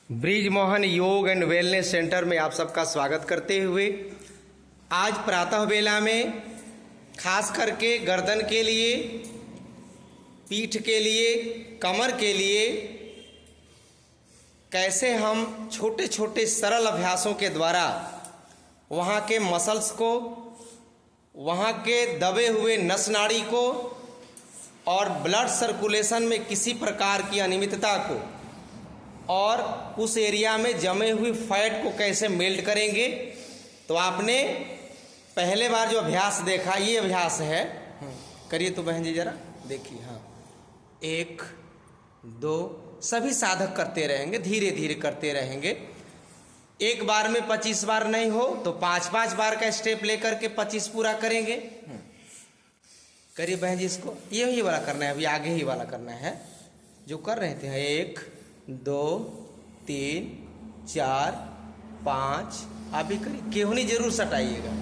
Bridge Mohan योग and wellness centre में आप सबका स्वागत करते हुए आज प्रातः वेला में खास करके गर्दन के लिए, पीठ के लिए, कमर के लिए कैसे हम छोटे छोटे सरल अभ्यासों के द्वारा वहाँ के मसल्स को, वहाँ के दबे हुए नस नाड़ी को और ब्लड सर्कुलेशन में किसी प्रकार की अनियमितता को और उस एरिया में जमे हुए फैट को कैसे मेल्ट करेंगे। तो आपने पहले बार जो अभ्यास देखा, ये अभ्यास है, करिए तो बहन जी जरा देखिए। हाँ, 1 2 सभी साधक करते रहेंगे, धीरे धीरे करते रहेंगे। एक बार में 25 बार नहीं हो तो 5-5 बार का स्टेप लेकर के 25 पूरा करेंगे। करिए बहन जी, इसको यही वाला करना है, अभी आगे ही वाला करना है जो कर रहे थे। 1 2 3 4 5 अभी करिए, केहूनी जरूर सटाइएगा,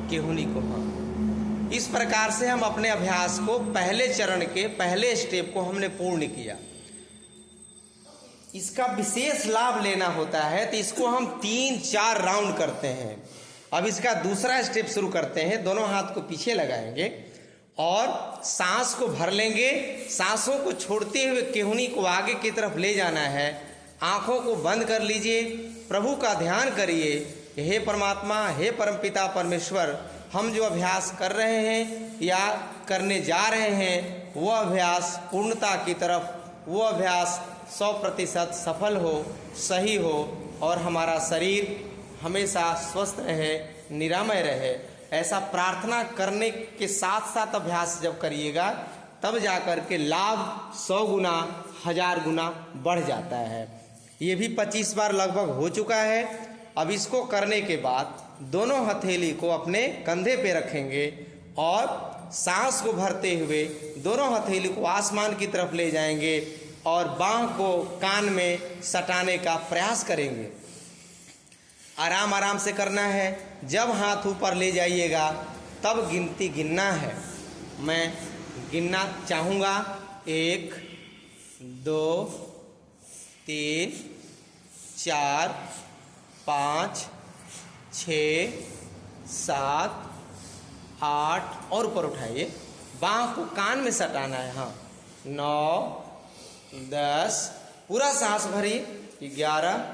केहूनी को। हाँ, इस प्रकार से हम अपने अभ्यास को पहले चरण के पहले स्टेप को हमने पूर्ण किया। इसका विशेष लाभ लेना होता है तो इसको हम 3-4 राउंड करते हैं। अब इसका दूसरा स्टेप शुरू करते हैं। दोनों हाथ को पीछे लगाएंगे और सांस को भर लेंगे। सांसों को छोड़ते हुए केहूनी को आगे की तरफ ले जाना है। आंखों को बंद कर लीजिए, प्रभु का ध्यान करिए। हे परमात्मा, हे परमपिता परमेश्वर, हम जो अभ्यास कर रहे हैं या करने जा रहे हैं वो अभ्यास पूर्णता की तरफ, वो अभ्यास 100% सफल हो, सही हो और हमारा शरीर हमेशा स्वस्थ रहे, निरामय रहे। ऐसा प्रार्थना करने के साथ साथ अभ्यास जब करिएगा तब जाकर के लाभ 100 गुना 1000 गुना बढ़ जाता है। ये भी 25 बार लगभग हो चुका है। अब इसको करने के बाद दोनों हथेली को अपने कंधे पे रखेंगे और सांस को भरते हुए दोनों हथेली को आसमान की तरफ ले जाएंगे और बाँह को कान में सटाने का प्रयास करेंगे। आराम आराम से करना है। जब हाथ ऊपर ले जाइएगा तब गिनती गिनना है। मैं गिनना चाहूँगा, 1 2 3 4 5 6 7 8 और ऊपर उठाइए। बाँह को कान में सटाना है। हाँ, 9 10 पूरा सांस भरिए। 11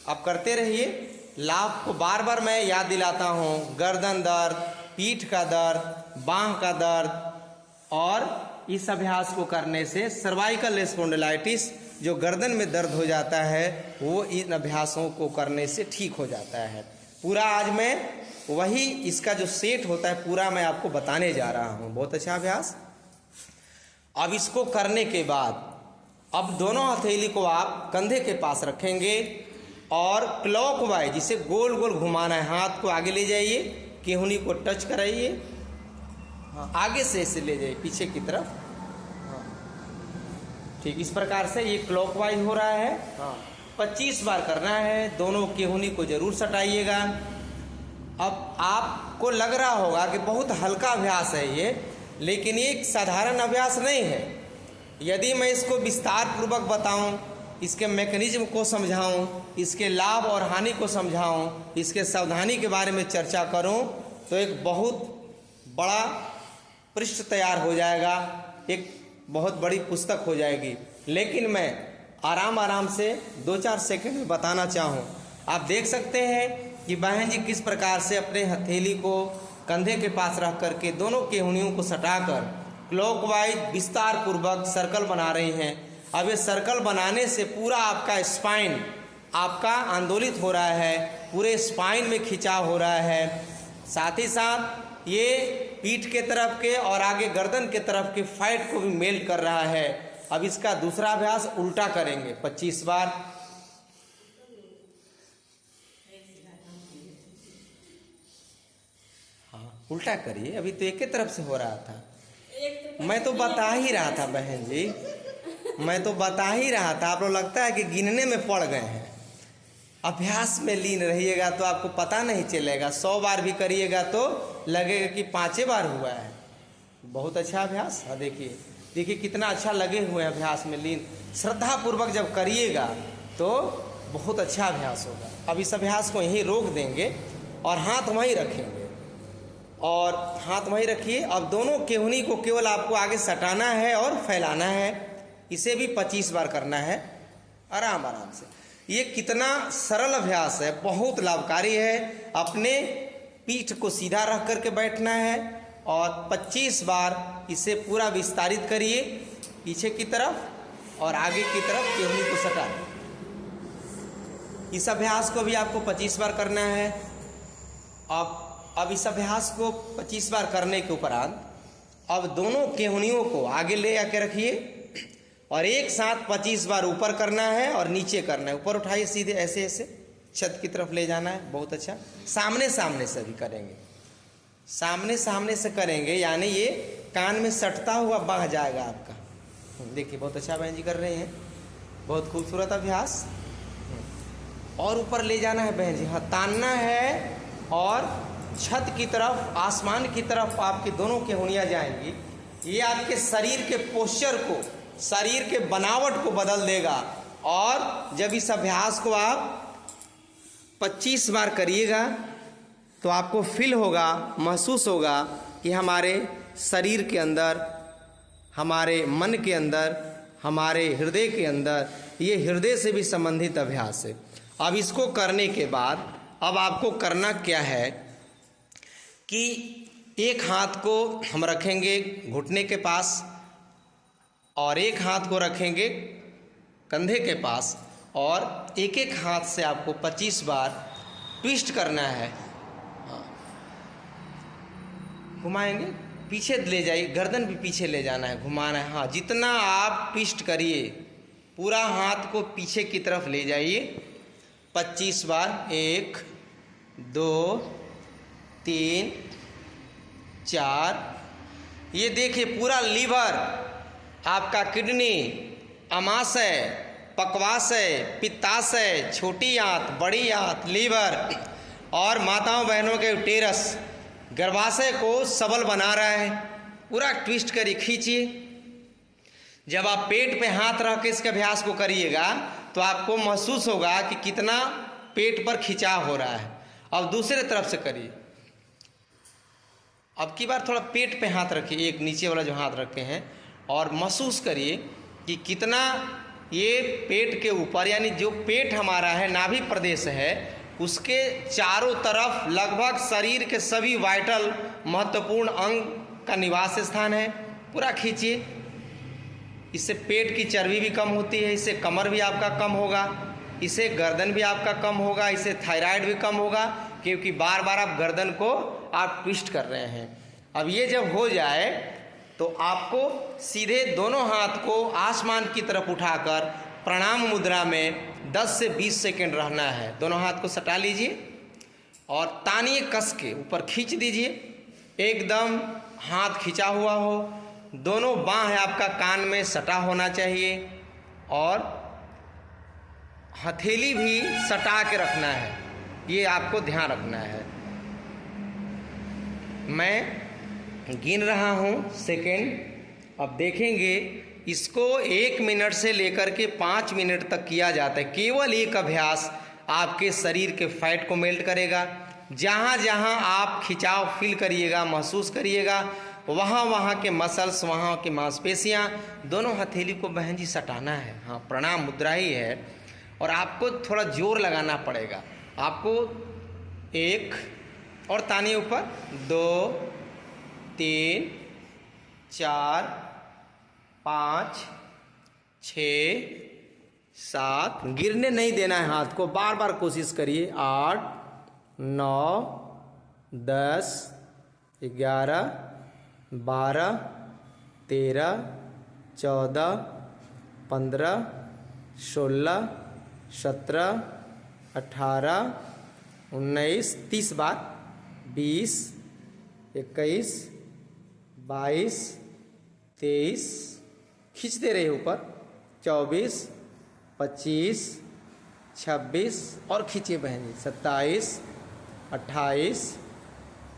आप करते रहिए। लाभ को बार बार मैं याद दिलाता हूँ। गर्दन दर्द, पीठ का दर्द, बाँह का दर्द और इस अभ्यास को करने से सर्वाइकल स्पॉन्डिलाइटिस जो गर्दन में दर्द हो जाता है वो इन अभ्यासों को करने से ठीक हो जाता है। पूरा आज मैं वही इसका जो सेट होता है पूरा मैं आपको बताने जा रहा हूँ। बहुत अच्छा अभ्यास। अब इसको करने के बाद अब दोनों हथेली को आप कंधे के पास रखेंगे और क्लॉकवाइज जिसे गोल गोल घुमाना है। हाथ को आगे ले जाइए, केहूनी को टच कराइए। हाँ, आगे से इसे ले जाइए पीछे की तरफ। हाँ, ठीक, इस प्रकार से ये क्लॉकवाइज हो रहा है। हाँ, 25 बार करना है। दोनों केहूनी को जरूर सटाइएगा। अब आपको लग रहा होगा कि बहुत हल्का अभ्यास है ये, लेकिन ये एक साधारण अभ्यास नहीं है। यदि मैं इसको विस्तार पूर्वक बताऊं, इसके मैकेनिज्म को समझाऊं, इसके लाभ और हानि को समझाऊं, इसके सावधानी के बारे में चर्चा करूं तो एक बहुत बड़ा पृष्ठ तैयार हो जाएगा, एक बहुत बड़ी पुस्तक हो जाएगी। लेकिन मैं आराम आराम से 2-4 सेकंड में बताना चाहूं। आप देख सकते हैं कि बहन जी किस प्रकार से अपने हथेली को कंधे के पास रख करके दोनों केहूनियों को सटाकर क्लॉकवाइज विस्तार पूर्वक सर्कल बना रही हैं। अब ये सर्कल बनाने से पूरा आपका स्पाइन आपका आंदोलित हो रहा है, पूरे स्पाइन में खिंचाव हो रहा है। साथ ही साथ ये पीठ के तरफ के और आगे गर्दन के तरफ के फैट को भी मेल्ट कर रहा है। अब इसका दूसरा अभ्यास उल्टा करेंगे 25 बार। हाँ, उल्टा करिए। अभी तो एक ही तरफ से हो रहा था। मैं तो बता ही रहा था बहन जी, मैं तो बता ही रहा था। आप लोग लगता है कि गिनने में पड़ गए हैं। अभ्यास में लीन रहिएगा तो आपको पता नहीं चलेगा। 100 बार भी करिएगा तो लगेगा कि 5 बार हुआ है। बहुत अच्छा अभ्यास। देखिए देखिए कितना अच्छा लगे हुए हैं अभ्यास में लीन। श्रद्धा पूर्वक जब करिएगा तो बहुत अच्छा अभ्यास होगा। अब इस अभ्यास को यहीं रोक देंगे और हाथ वहीं रखेंगे, और हाथ वहीं रखिए। अब दोनों केहूनी को केवल आपको आगे सटाना है और फैलाना है। इसे भी 25 बार करना है आराम आराम से। ये कितना सरल अभ्यास है, बहुत लाभकारी है। अपने पीठ को सीधा रख करके बैठना है और 25 बार इसे पूरा विस्तारित करिए, पीछे की तरफ और आगे की तरफ केहूनी को सटा। इस अभ्यास को भी आपको 25 बार करना है। अब इस अभ्यास को 25 बार करने के उपरांत अब दोनों केहूनियों को आगे ले आके रखिए और एक साथ 25 बार ऊपर करना है और नीचे करना है। ऊपर उठाइए सीधे, ऐसे ऐसे छत की तरफ ले जाना है। बहुत अच्छा। सामने सामने से भी करेंगे, सामने सामने से करेंगे, यानी ये कान में सटता हुआ बह जाएगा आपका। देखिए बहुत अच्छा बहन जी कर रहे हैं, बहुत खूबसूरत अभ्यास। और ऊपर ले जाना है बहन जी, हाँ तानना है और छत की तरफ, आसमान की तरफ आपकी दोनों केहूनियाँ जाएंगी। ये आपके शरीर के पोस्चर को, शरीर के बनावट को बदल देगा। और जब इस अभ्यास को आप 25 बार करिएगा तो आपको फील होगा, महसूस होगा कि हमारे शरीर के अंदर, हमारे मन के अंदर, हमारे हृदय के अंदर, ये हृदय से भी संबंधित अभ्यास है। अब इसको करने के बाद अब आपको करना क्या है कि एक हाथ को हम रखेंगे घुटने के पास और एक हाथ को रखेंगे कंधे के पास, और एक एक हाथ से आपको 25 बार ट्विस्ट करना है। घुमाएंगे, पीछे ले जाइए, गर्दन भी पीछे ले जाना है, घुमाना है। हाँ, जितना आप ट्विस्ट करिए, पूरा हाथ को पीछे की तरफ ले जाइए 25 बार। 1 2 3 4। ये देखिए पूरा लीवर, आपका किडनी, अमाशय, पक्वाशय, पित्ताशय, छोटी आंत, बड़ी आंत, लीवर और माताओं बहनों के यूटेरस, गर्भाशय को सबल बना रहा है। पूरा ट्विस्ट करिए, खींचिए। जब आप पेट पे हाथ रख के इसके अभ्यास को करिएगा तो आपको महसूस होगा कि कितना पेट पर खिंचाव हो रहा है। अब दूसरे तरफ से करिए। अब की बार थोड़ा पेट पे हाथ रखिए, एक नीचे वाला जो हाथ रखे हैं, और महसूस करिए कि कितना ये पेट के ऊपर, यानी जो पेट हमारा है, नाभि प्रदेश है, उसके चारों तरफ लगभग शरीर के सभी वाइटल महत्वपूर्ण अंग का निवास स्थान है। पूरा खींचिए। इससे पेट की चर्बी भी कम होती है, इससे कमर भी आपका कम होगा, इससे गर्दन भी आपका कम होगा, इससे थायराइड भी कम होगा, क्योंकि बार बार आप गर्दन को आप ट्विस्ट कर रहे हैं। अब ये जब हो जाए तो आपको सीधे दोनों हाथ को आसमान की तरफ उठाकर प्रणाम मुद्रा में 10 से 20 सेकंड रहना है। दोनों हाथ को सटा लीजिए और तानिए, कस के ऊपर खींच दीजिए, एकदम हाथ खिंचा हुआ हो। दोनों बाँह आपका कान में सटा होना चाहिए और हथेली भी सटा के रखना है, ये आपको ध्यान रखना है। मैं गिन रहा हूँ सेकंड। अब देखेंगे इसको 1 मिनट से लेकर के 5 मिनट तक किया जाता है। केवल एक अभ्यास आपके शरीर के फैट को मेल्ट करेगा। जहाँ जहाँ आप खिंचाव फील करिएगा, महसूस करिएगा, वहाँ वहाँ के मसल्स, वहाँ की मांसपेशियाँ, दोनों हथेली को बहन जी सटाना है। हाँ, प्रणाम मुद्रा ही है और आपको थोड़ा जोर लगाना पड़ेगा। आपको 1 और तानिए ऊपर, 2 3 4 5 6 7। गिरने नहीं देना है हाथ को, बार बार कोशिश करिए। 8 9 10 11 12 13 14 15 16 17 18 19 30 बार, 20 21 22 23, खींचते रहिए ऊपर, 24 25 26 और खींचिए बहन जी, 27 28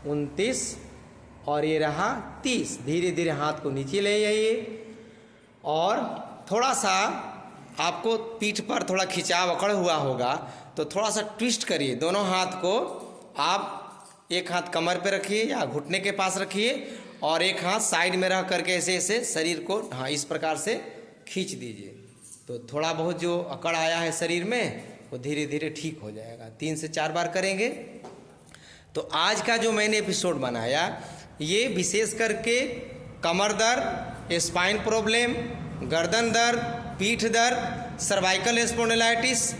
29 और ये रहा 30। धीरे धीरे हाथ को नीचे ले जाइए और थोड़ा सा आपको पीठ पर थोड़ा खिंचाव अकड़ हुआ होगा, तो थोड़ा सा ट्विस्ट करिए। दोनों हाथ को आप एक हाथ कमर पे रखिए या घुटने के पास रखिए और एक हाथ साइड में रख करके ऐसे ऐसे शरीर को हाँ इस प्रकार से खींच दीजिए। तो थोड़ा बहुत जो अकड़ आया है शरीर में वो धीरे धीरे ठीक हो जाएगा। 3 से 4 बार करेंगे। तो आज का जो मैंने एपिसोड बनाया ये विशेष करके कमर दर्द, स्पाइन प्रॉब्लम, गर्दन दर्द, पीठ दर्द, सर्वाइकल स्पॉन्डिलाइटिस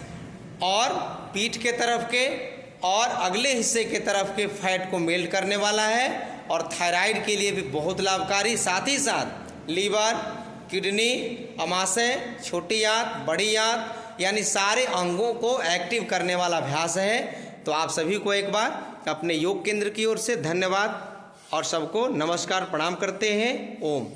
और पीठ के तरफ के और अगले हिस्से के तरफ के फैट को मेल्ट करने वाला है और थायराइड के लिए भी बहुत लाभकारी। साथ ही साथ लीवर, किडनी, अमाशय, छोटी आंत, बड़ी आंत यानी सारे अंगों को एक्टिव करने वाला अभ्यास है। तो आप सभी को एक बार अपने योग केंद्र की ओर से धन्यवाद और सबको नमस्कार प्रणाम करते हैं। ओम।